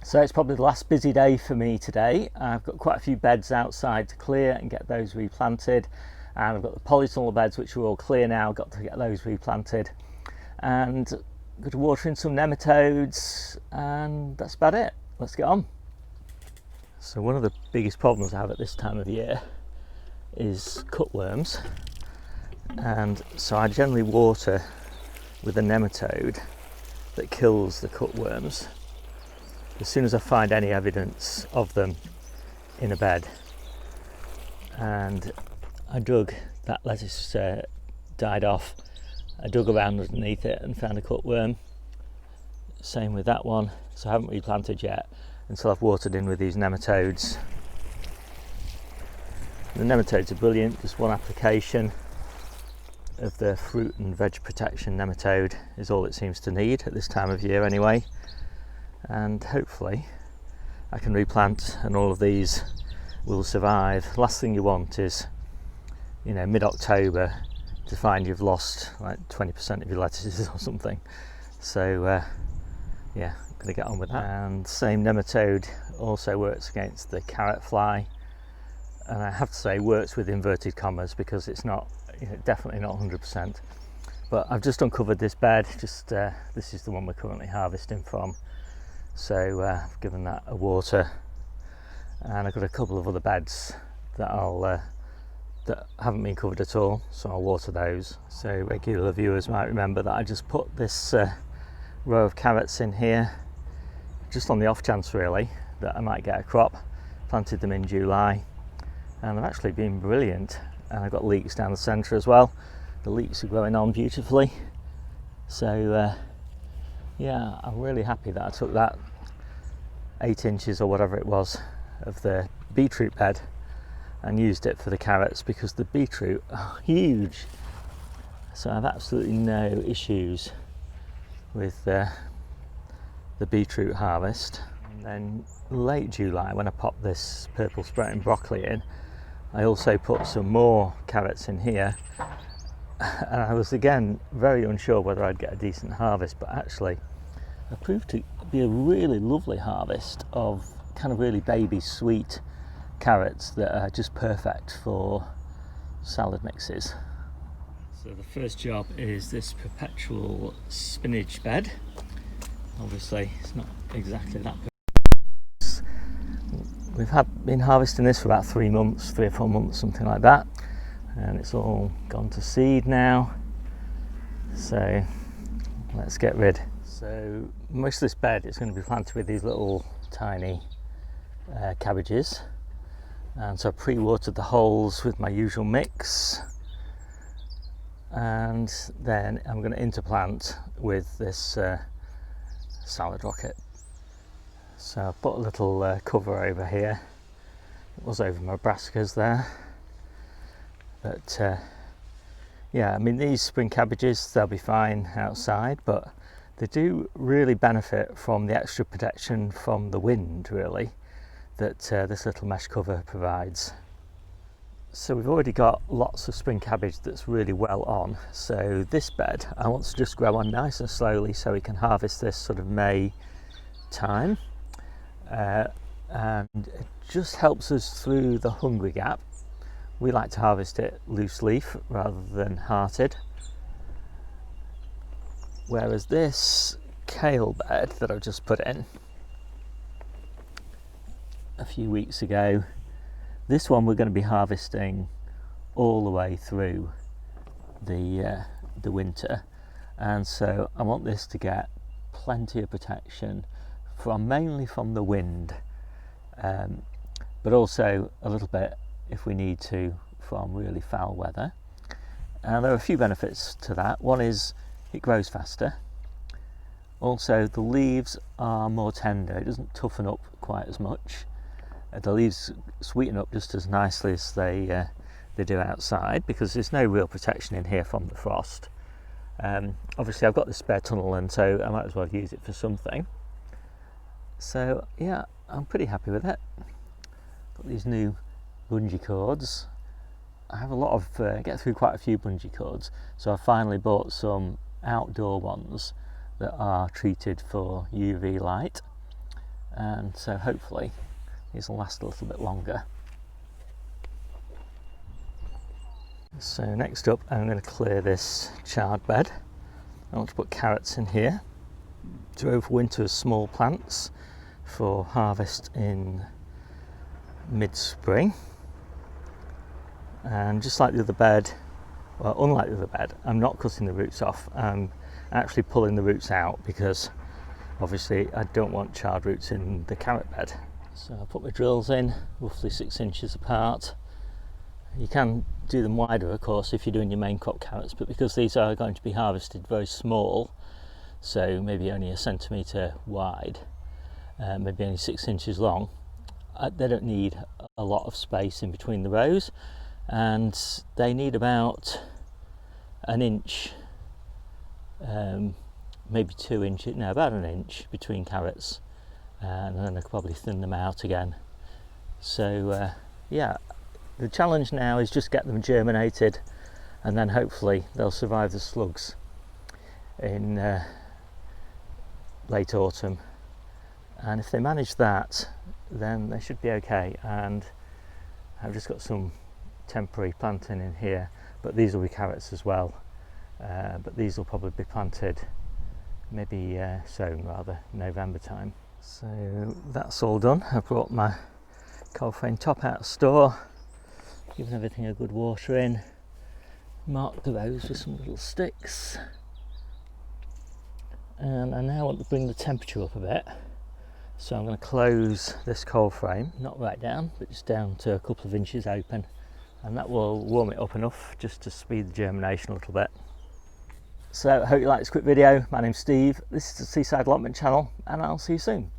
So it's probably the last busy day for me today. I've got quite a few beds outside to clear and get those replanted, and I've got the polytunnel beds which are all clear now, got to get those replanted, and I'm going to water in some nematodes, and that's about it. Let's get on. So one of the biggest problems I have at this time of year is cutworms, and so I generally water with a nematode that kills the cutworms as soon as I find any evidence of them in a bed. And I dug that lettuce, died off. I dug around underneath it and found a cutworm. Same with that one, so I haven't replanted yet until I've watered in with these nematodes. The nematodes are brilliant, just one application of the fruit and veg protection nematode is all it seems to need at this time of year anyway. And hopefully I can replant and all of these will survive. Last thing you want is, mid-October to find you've lost like 20% of your lettuces or something. So yeah, I'm going to get on with that. And same nematode also works against the carrot fly, and I have to say works with inverted commas because it's not, definitely not 100%. But I've just uncovered this bed, this is the one we're currently harvesting from. So I've given that a water, and I've got a couple of other beds that that haven't been covered at all, so I'll water those. So regular viewers might remember that I just put this row of carrots in here just on the off chance really that I might get a crop. Planted them in July and they've actually been brilliant, and I've got leeks down the centre as well. The leeks are growing on beautifully, so yeah, I'm really happy that I took that 8 inches or whatever it was of the beetroot bed and used it for the carrots, because the beetroot are huge. So I have absolutely no issues with the beetroot harvest. And then late July, when I popped this purple sprouting broccoli in, I also put some more carrots in here. And I was again very unsure whether I'd get a decent harvest, but actually it proved to be a really lovely harvest of kind of really baby sweet carrots that are just perfect for salad mixes. So the first job is this perpetual spinach bed. Obviously it's not exactly that perfect. We've been harvesting this for about 3 months, 3 or 4 months, something like that. And it's all gone to seed now, so let's get rid. So most of this bed is going to be planted with these little tiny cabbages, and so I pre-watered the holes with my usual mix, and then I'm going to interplant with this salad rocket. So I've put a little cover over here. It was over my brassicas there. But yeah, I mean, these spring cabbages, they'll be fine outside, but they do really benefit from the extra protection from the wind, really, that this little mesh cover provides. So we've already got lots of spring cabbage that's really well on. So this bed, I want to just grow on nice and slowly so we can harvest this sort of May time. And it just helps us through the hungry gap. We like to harvest it loose leaf rather than hearted. Whereas this kale bed that I've just put in a few weeks ago, this one we're going to be harvesting all the way through the winter, and so I want this to get plenty of protection mainly from the wind, but also a little bit, if we need to, from really foul weather. And there are a few benefits to that. One is it grows faster. Also the leaves are more tender, it doesn't toughen up quite as much. The leaves sweeten up just as nicely as they do outside, because there's no real protection in here from the frost. Obviously I've got this spare tunnel, and so I might as well use it for something. So yeah, I'm pretty happy with it. Got these new bungee cords. I have a lot of get through quite a few bungee cords, so I finally bought some outdoor ones that are treated for UV light, and so hopefully these will last a little bit longer. So next up, I'm going to clear this chard bed. I want to put carrots in here to overwinter as small plants for harvest in mid-spring. And just like the other bed, well, unlike the other bed, I'm not cutting the roots off. I'm actually pulling the roots out because obviously I don't want chard roots in the carrot bed. So I put my drills in roughly 6 inches apart. You can do them wider, of course, if you're doing your main crop carrots, but because these are going to be harvested very small, so maybe only a centimetre wide, maybe only 6 inches long, they don't need a lot of space in between the rows, and they need about an inch, maybe 2 inches, no, about an inch between carrots, and then I could probably thin them out again. So yeah, the challenge now is just get them germinated, and then hopefully they'll survive the slugs in late autumn, and if they manage that then they should be okay. And I've just got some temporary planting in here, but these will be carrots as well, but these will probably be planted, maybe sown rather, November time. So that's all done. I've brought my cold frame top out of store, given everything a good water in, mark the rows with some little sticks, and I now want to bring the temperature up a bit, so I'm going to close this cold frame, not right down but just down to a couple of inches open, and that will warm it up enough just to speed the germination a little bit. So I hope you like this quick video. My name's Steve, this is the Seaside Allotment channel, and I'll see you soon.